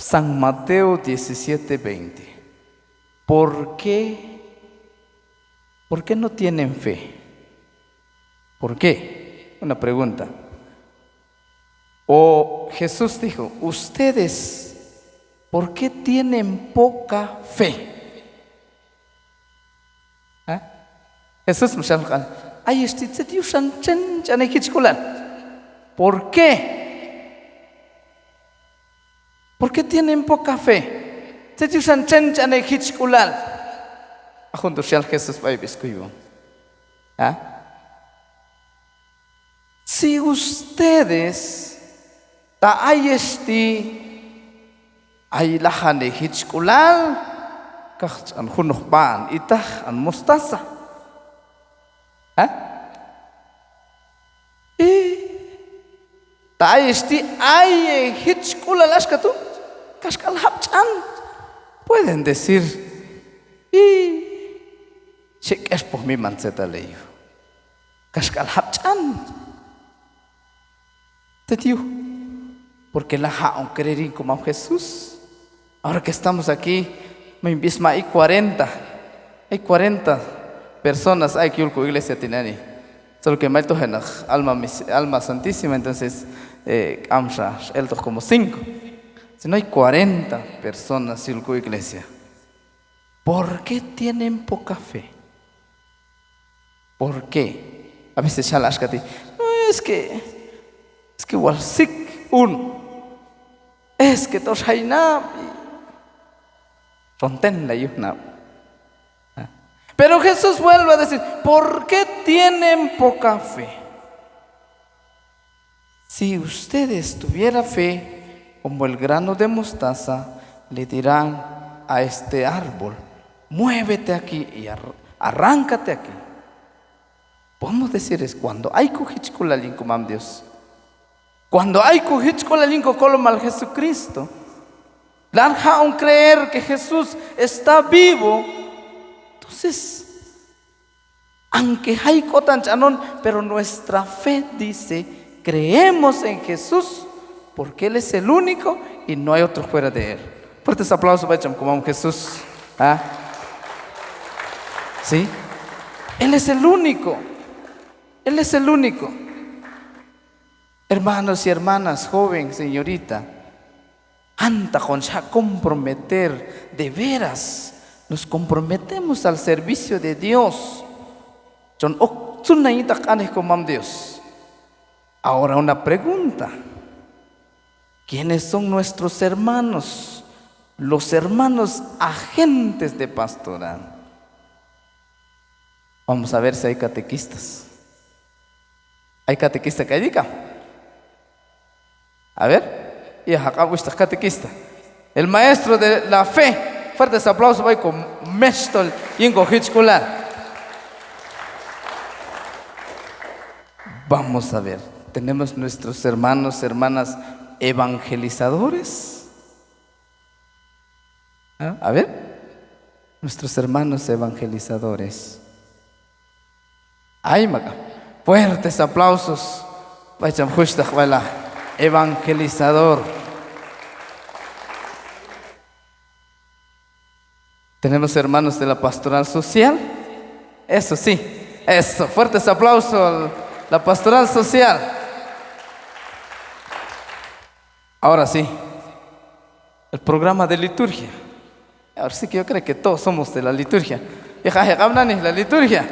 San Mateo 17:20. ¿Por qué? ¿Por qué no tienen fe? ¿Por qué? Una pregunta. O Jesús dijo, ustedes, ¿por qué tienen poca fe? ¿Ah? Jesús me dijo, ay, ¿por qué? ¿Por qué tienen poca fe? ¿Ah? Si ustedes ay lahane hichkulal kach an hunuh ban itah an mustasa. ¿Ah? Ay hichkulal ashkatu kashkal hapchan. Pueden decir shek es por mi manceta leyo kashkal hapchan. Porque la un creer como Jesús. Ahora que estamos aquí, me misma hay 40 personas hay que ir con iglesia tinani. Solo que me alma santísima, entonces amsha el como 5. Si no hay 40 personas en la iglesia, ¿por qué tienen poca fe? ¿Por qué? A veces ya las no es que igual sí uno es que todos hay nada ronten la yuna. Pero Jesús vuelve a decir, ¿por qué tienen poca fe? Si ustedes tuvieran fe como el grano de mostaza, le dirán a este árbol, muévete aquí y arráncate aquí. Podemos decir es cuando hay cujichkulalin como Dios. Cuando hay cujichkulalin como al Jesucristo. Larja un creer que Jesús está vivo. Entonces, aunque hay cotan chanón, pero nuestra fe dice, creemos en Jesús porque Él es el único y no hay otro fuera de Él. Fuertes aplausos, vayam como Jesús. ¿Ah? ¿Sí? Él es el único. Él es el único. Hermanos y hermanas, joven, señorita, anta con ya comprometer, de veras, nos comprometemos al servicio de Dios. Dios. Ahora una pregunta. ¿Quiénes son nuestros hermanos? Los hermanos agentes de pastoral. Vamos a ver si hay catequistas. ¿Hay catequista que diga? A ver, y acá está catequista. El maestro de la fe. Fuertes aplausos, voy con Mestol y Hichkular. Vamos a ver, tenemos nuestros hermanos, hermanas evangelizadores. ¿Ah? A ver, nuestros hermanos evangelizadores. Ay, maga. Fuertes aplausos. Vayan justo a evangelizador. Tenemos hermanos de la pastoral social. Eso sí, eso. Fuertes aplausos a la pastoral social. Ahora sí, el programa de liturgia. Ahora sí que yo creo que todos somos de la liturgia. La liturgia.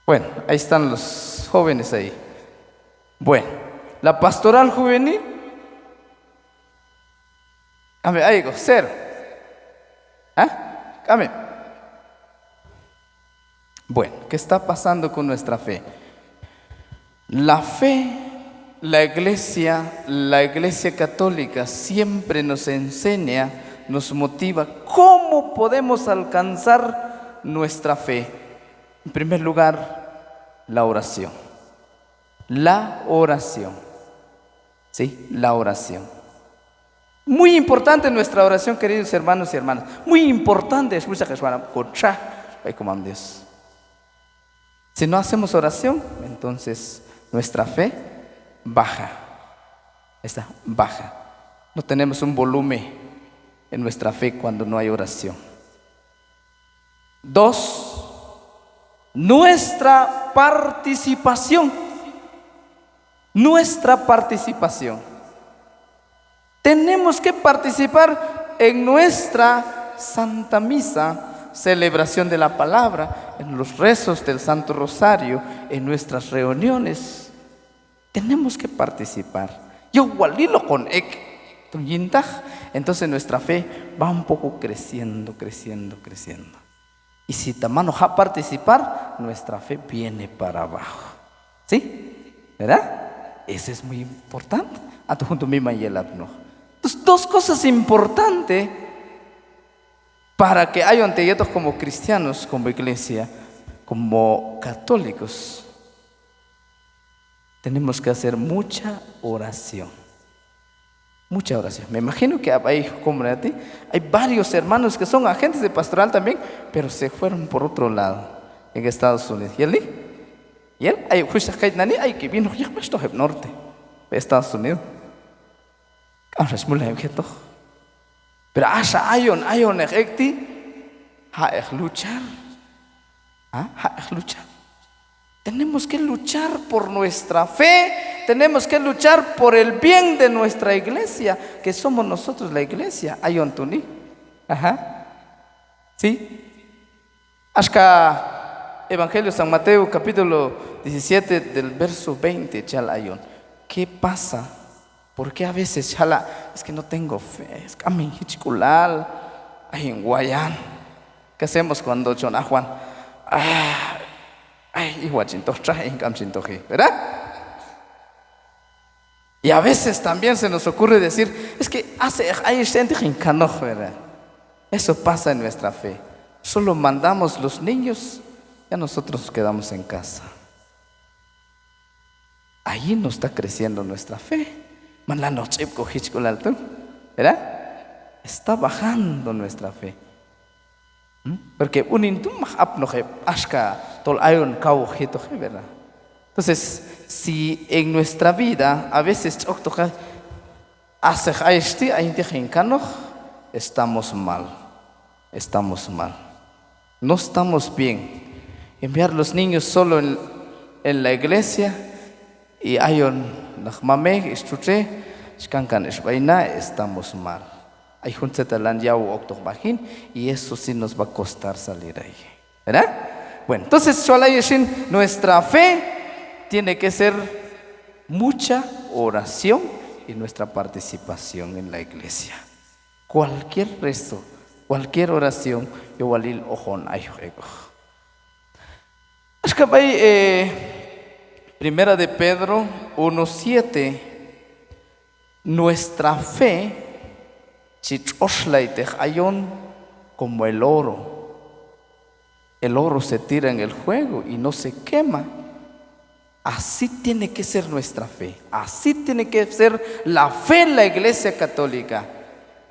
Bueno, ahí están los jóvenes ahí. Bueno, la pastoral juvenil. Ahí digo, 0. ¿Ah? Amén. Bueno, ¿qué está pasando con nuestra fe? La fe, la iglesia católica siempre nos enseña, nos motiva cómo podemos alcanzar nuestra fe. En primer lugar, la oración. La oración. ¿Sí? La oración. Muy importante nuestra oración, queridos hermanos y hermanas. Muy importante. Dios. Si no hacemos oración, entonces nuestra fe baja. Está baja. No tenemos un volumen en nuestra fe cuando no hay oración. 2, nuestra participación. Nuestra participación. Tenemos que participar en nuestra Santa Misa, celebración de la palabra, en los rezos del Santo Rosario, en nuestras reuniones. Tenemos que participar. Yo walilo con ek, entonces nuestra fe va un poco creciendo. Y si tamano a participar, nuestra fe viene para abajo. ¿Sí? ¿Verdad? Eso es muy importante. Entonces, 2 cosas importantes para que haya anteyetos como cristianos, como iglesia, como católicos. Tenemos que hacer mucha oración. Mucha oración. Me imagino que hay, como a ti, hay varios hermanos que son agentes de pastoral también, pero se fueron por otro lado, en Estados Unidos. ¿Y él? ¿Y él? Hay que vino ya más el norte, Estados Unidos. Ahora es muy lejos. Pero ayon ekti, luchar. Luchar. Tenemos que luchar por nuestra fe, tenemos que luchar por el bien de nuestra iglesia, que somos nosotros la iglesia. Ayon tuni. ¿Sí? Ashka Evangelio San Mateo, capítulo 17, del verso 20, chal ayon. ¿Qué pasa? ¿Por qué a veces chala? Es que no tengo fe. Es que a mí hichiculal, ay en Guayán. ¿Qué hacemos cuando John Juan? ¿Verdad? Y a veces también se nos ocurre decir, es que hay gente que ¿verdad? Eso pasa en nuestra fe. Solo mandamos los niños, ya nosotros quedamos en casa. Allí no está creciendo nuestra fe. ¿Verdad? Está bajando nuestra fe. Porque ¿verdad? Entonces, si en nuestra vida a veces estamos mal, no estamos bien. Enviar los niños solo en la iglesia y estamos mal. Y eso sí nos va a costar salir ahí, ¿verdad? Bueno, entonces nuestra fe tiene que ser mucha oración y nuestra participación en la iglesia. Cualquier rezo, cualquier oración, yo walil ojon ayuego. Primera de Pedro 1:7. Nuestra fe como el oro. El oro se tira en el fuego y no se quema. Así tiene que ser nuestra fe. Así tiene que ser la fe en la iglesia católica.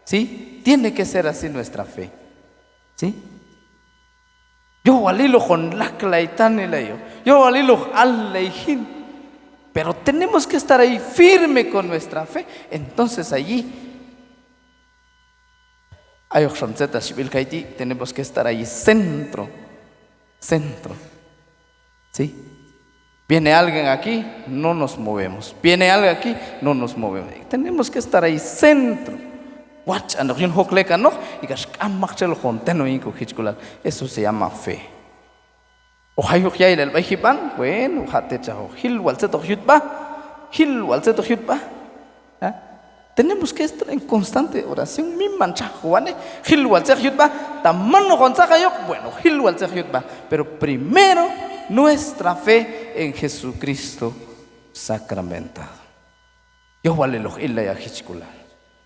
¿Sí? Tiene que ser así nuestra fe. ¿Sí? Yo walilo con la claitán yo walilo al leijín. Pero tenemos que estar ahí firme con nuestra fe. Entonces allí tenemos que estar ahí centro. ¿Sí? Viene alguien aquí, no nos movemos. Viene alguien aquí, no nos movemos. Tenemos que estar ahí centro. Eso se llama fe. Bueno, tenemos que estar en constante oración. Pero primero nuestra fe en Jesucristo sacramentado. Yo walilo illa hichkulal.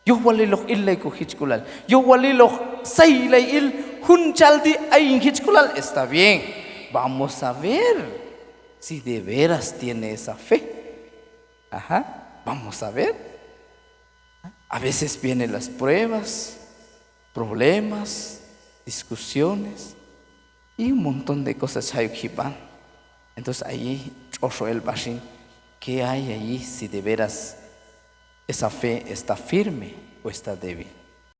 Yo walilo illa hichkulal. Yo walilo saylay il hunchaldi ayin hichkulal. Está bien. Vamos a ver si de veras tiene esa fe. Vamos a ver. A veces vienen las pruebas, problemas, discusiones y un montón de cosas. Entonces allí, ¿qué hay allí si de veras esa fe está firme o está débil.